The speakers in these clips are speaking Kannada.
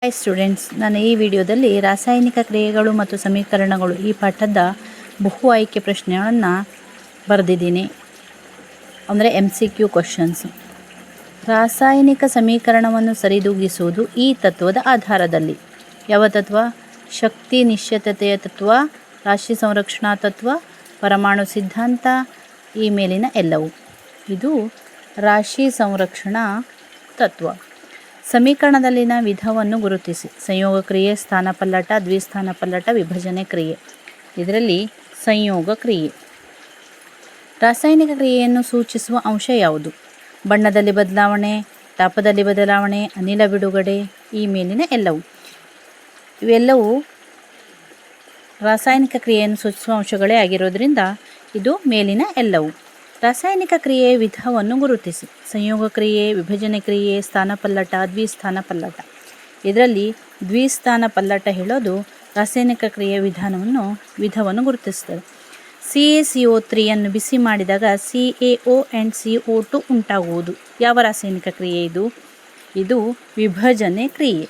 ಹಾಯ್ ಸ್ಟೂಡೆಂಟ್ಸ್, ನಾನು ಈ ವಿಡಿಯೋದಲ್ಲಿ ರಾಸಾಯನಿಕ ಕ್ರಿಯೆಗಳು ಮತ್ತು ಸಮೀಕರಣಗಳು ಈ ಪಾಠದ ಬಹು ಆಯ್ಕೆ ಪ್ರಶ್ನೆಗಳನ್ನು ಬರೆದಿದ್ದೀನಿ. ಅಂದರೆ MCQ ಕ್ವಶನ್ಸ್. ರಾಸಾಯನಿಕ ಸಮೀಕರಣವನ್ನು ಸರಿದೂಗಿಸುವುದು ಈ ತತ್ವದ ಆಧಾರದಲ್ಲಿ. ಯಾವ ತತ್ವ? ಶಕ್ತಿ ನಿಶ್ಚಿತತೆಯ ತತ್ವ, ರಾಶಿ ಸಂರಕ್ಷಣಾ ತತ್ವ, ಪರಮಾಣು ಸಿದ್ಧಾಂತ, ಈ ಮೇಲಿನ ಎಲ್ಲವೂ. ಇದು ರಾಶಿ ಸಂರಕ್ಷಣಾ ತತ್ವ. ಸಮೀಕರಣದಲ್ಲಿನ ವಿಧವನ್ನು ಗುರುತಿಸಿ. ಸಂಯೋಗ ಕ್ರಿಯೆ, ಸ್ಥಾನಪಲ್ಲಟ, ದ್ವಿಸ್ಥಾನಪಲ್ಲಟ, ವಿಭಜನೆ ಕ್ರಿಯೆ. ಇದರಲ್ಲಿ ಸಂಯೋಗ ಕ್ರಿಯೆ. ರಾಸಾಯನಿಕ ಕ್ರಿಯೆಯನ್ನು ಸೂಚಿಸುವ ಅಂಶ ಯಾವುದು? ಬಣ್ಣದಲ್ಲಿ ಬದಲಾವಣೆ, ತಾಪದಲ್ಲಿ ಬದಲಾವಣೆ, ಅನಿಲ ಬಿಡುಗಡೆ, ಈ ಮೇಲಿನ ಎಲ್ಲವೂ. ಇವೆಲ್ಲವೂ ರಾಸಾಯನಿಕ ಕ್ರಿಯೆಯನ್ನು ಸೂಚಿಸುವ ಅಂಶಗಳೇ ಆಗಿರೋದ್ರಿಂದ ಇದು ಮೇಲಿನ ಎಲ್ಲವೂ. ರಾಸಾಯನಿಕ ಕ್ರಿಯೆಯ ವಿಧವನ್ನು ಗುರುತಿಸಿ. ಸಂಯೋಗ ಕ್ರಿಯೆ, ವಿಭಜನೆ ಕ್ರಿಯೆ, ಸ್ಥಾನಪಲ್ಲಟ, ದ್ವಿಸ್ಥಾನಪಲ್ಲಟ. ಇದರಲ್ಲಿ ದ್ವಿಸ್ಥಾನಪಲ್ಲಟ ಹೇಳೋದು ರಾಸಾಯನಿಕ ಕ್ರಿಯೆಯ ವಿಧವನ್ನು ಗುರುತಿಸ್ತದೆ. CaCO3ಯನ್ನು ಬಿಸಿ ಮಾಡಿದಾಗ CaO ಆ್ಯಂಡ್ CO2 ಉಂಟಾಗುವುದು. ಯಾವ ರಾಸಾಯನಿಕ ಕ್ರಿಯೆ ಇದು? ಇದು ವಿಭಜನೆ ಕ್ರಿಯೆ.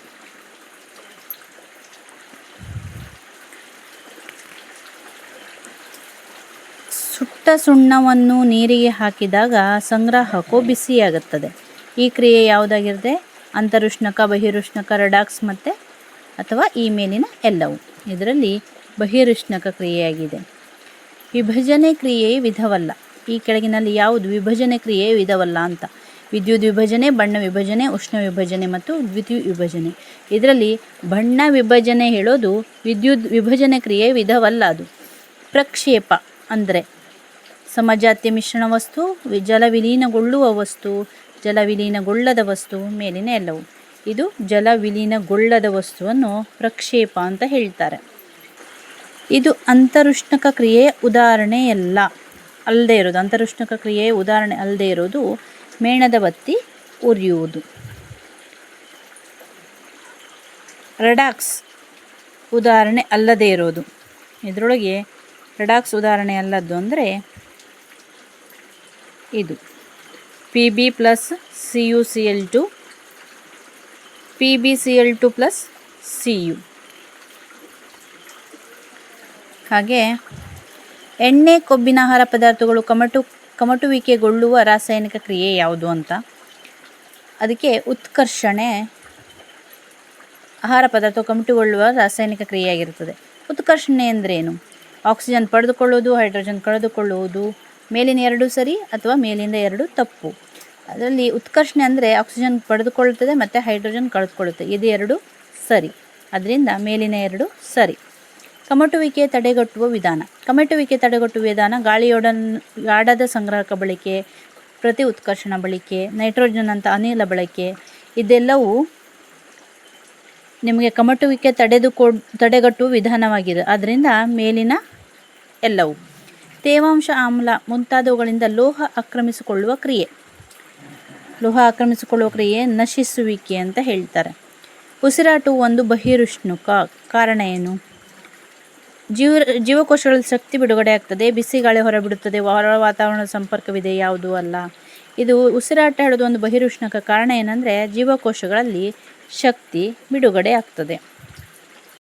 ಸುಟ್ಟ ಸುಣ್ಣವನ್ನು ನೀರಿಗೆ ಹಾಕಿದಾಗ ಸಂಗ್ರಾಹಕವು ಬಿಸಿಯಾಗುತ್ತದೆ. ಈ ಕ್ರಿಯೆ ಯಾವುದಾಗಿರುತ್ತೆ? ಅಂತರುಷ್ಣಕ, ಬಹಿರುಷ್ಣಕ, ರೆಡಾಕ್ಸ್ ಮತ್ತು ಅಥವಾ ಈ ಮೇಲಿನ ಎಲ್ಲವೂ. ಇದರಲ್ಲಿ ಬಹಿರುಷ್ಣಕ ಕ್ರಿಯೆಯಾಗಿದೆ. ವಿಭಜನೆ ಕ್ರಿಯೆಯ ವಿಧವಲ್ಲ. ಈ ಕೆಳಗಿನಲ್ಲಿ ಯಾವುದು ವಿಭಜನೆ ಕ್ರಿಯೆಯ ವಿಧವಲ್ಲ ಅಂತ? ವಿದ್ಯುತ್ ವಿಭಜನೆ, ಬಣ್ಣ ವಿಭಜನೆ, ಉಷ್ಣ ವಿಭಜನೆ ಮತ್ತು ದ್ವಿತೀಯ ವಿಭಜನೆ. ಇದರಲ್ಲಿ ಬಣ್ಣ ವಿಭಜನೆ ಹೇಳೋದು ವಿದ್ಯುತ್ ವಿಭಜನೆ ಕ್ರಿಯೆಯ ವಿಧವಲ್ಲ. ಅದು ಪ್ರಕ್ಷೇಪ ಅಂದರೆ ಸಮಜಾತೀಯ ಮಿಶ್ರಣ ವಸ್ತು, ಜಲವಿಲೀನಗೊಳ್ಳುವ ವಸ್ತು, ಜಲವಿಲೀನಗೊಳ್ಳದ ವಸ್ತು, ಮೇಲಿನ ಎಲ್ಲವೂ. ಇದು ಜಲವಿಲೀನಗೊಳ್ಳದ ವಸ್ತುವನ್ನು ಪ್ರಕ್ಷೇಪ ಅಂತ ಹೇಳ್ತಾರೆ. ಇದು ಅಂತರುಷ್ಣಕ ಕ್ರಿಯೆಯ ಉದಾಹರಣೆಯಲ್ಲ. ಅಲ್ಲದೆ ಇರೋದು ಅಂತರುಷ್ಣಕ ಕ್ರಿಯೆಯ ಉದಾಹರಣೆ ಅಲ್ಲದೆ ಇರೋದು ಮೇಣದ ಬತ್ತಿ ಉರಿಯುವುದು. ರೆಡಾಕ್ಸ್ ಉದಾಹರಣೆ ಅಲ್ಲದೆ ಇರೋದು. ಇದರೊಳಗೆ ರೆಡಾಕ್ಸ್ ಉದಾಹರಣೆ ಅಲ್ಲದ್ದು ಅಂದರೆ ಇದು Pb plus CuCl2, PbCl2 plus Cu. ಹಾಗೆ ಎಣ್ಣೆ, ಕೊಬ್ಬಿನ ಆಹಾರ ಪದಾರ್ಥಗಳು ಕಮಟುವಿಕೆಗೊಳ್ಳುವ ರಾಸಾಯನಿಕ ಕ್ರಿಯೆ ಯಾವುದು ಅಂತ? ಅದಕ್ಕೆ ಉತ್ಕರ್ಷಣೆ. ಆಹಾರ ಪದಾರ್ಥ ಕಮಟುಗೊಳ್ಳುವ ರಾಸಾಯನಿಕ ಕ್ರಿಯೆಯಾಗಿರುತ್ತದೆ. ಉತ್ಕರ್ಷಣೆ ಅಂದ್ರೇನು? ಆಕ್ಸಿಜನ್ ಪಡೆದುಕೊಳ್ಳುವುದು, ಹೈಡ್ರೋಜನ್ ಕಳೆದುಕೊಳ್ಳುವುದು. ಮೇಲಿನ ಎರಡು ಸರಿ ಅಥವಾ ಮೇಲಿಂದ ಎರಡು ತಪ್ಪು. ಅದರಲ್ಲಿ ಉತ್ಕರ್ಷಣೆ ಅಂದರೆ ಆಕ್ಸಿಜನ್ ಪಡೆದುಕೊಳ್ಳುತ್ತದೆ ಮತ್ತು ಹೈಡ್ರೋಜನ್ ಕಳೆದುಕೊಳ್ಳುತ್ತದೆ. ಇದು ಎರಡು ಸರಿ. ಅದರಿಂದ ಮೇಲಿನ ಎರಡು ಸರಿ. ಕಮಟುವಿಕೆ ತಡೆಗಟ್ಟುವ ವಿಧಾನ. ಕಮಟುವಿಕೆ ತಡೆಗಟ್ಟುವ ವಿಧಾನ ಗಾಢದ ಸಂಗ್ರಾಹಕ ಬಳಕೆ, ಪ್ರತಿ ಉತ್ಕರ್ಷಣ ಬಳಕೆ, ನೈಟ್ರೋಜನ್ ಅಂತ ಅನಿಲ ಬಳಕೆ. ಇದೆಲ್ಲವೂ ನಿಮಗೆ ಕಮಟುವಿಕೆ ತಡೆಗಟ್ಟುವ ವಿಧಾನವಾಗಿದೆ. ಅದರಿಂದ ಮೇಲಿನ ಎಲ್ಲವೂ. ತೇವಾಂಶ, ಆಮ್ಲ ಮುಂತಾದವುಗಳಿಂದ ಲೋಹ ಆಕ್ರಮಿಸಿಕೊಳ್ಳುವ ಕ್ರಿಯೆ ನಶಿಸುವಿಕೆ ಅಂತ ಹೇಳ್ತಾರೆ. ಉಸಿರಾಟವು ಒಂದು ಬಹಿರುಷ್ಣುಕ. ಕಾರಣ ಏನು? ಜೀವಕೋಶಗಳಲ್ಲಿ ಶಕ್ತಿ ಬಿಡುಗಡೆ ಆಗ್ತದೆ, ಬಿಸಿ ಗಾಳಿ ಹೊರಬಿಡುತ್ತದೆ, ಹೊರ ವಾತಾವರಣದ ಸಂಪರ್ಕವಿದೆ, ಯಾವುದೂ ಅಲ್ಲ. ಇದು ಉಸಿರಾಟ ಹೇಳೋದು ಒಂದು ಬಹಿರುಷ್ಣಕ. ಕಾರಣ ಏನಂದರೆ ಜೀವಕೋಶಗಳಲ್ಲಿ ಶಕ್ತಿ ಬಿಡುಗಡೆ ಆಗ್ತದೆ.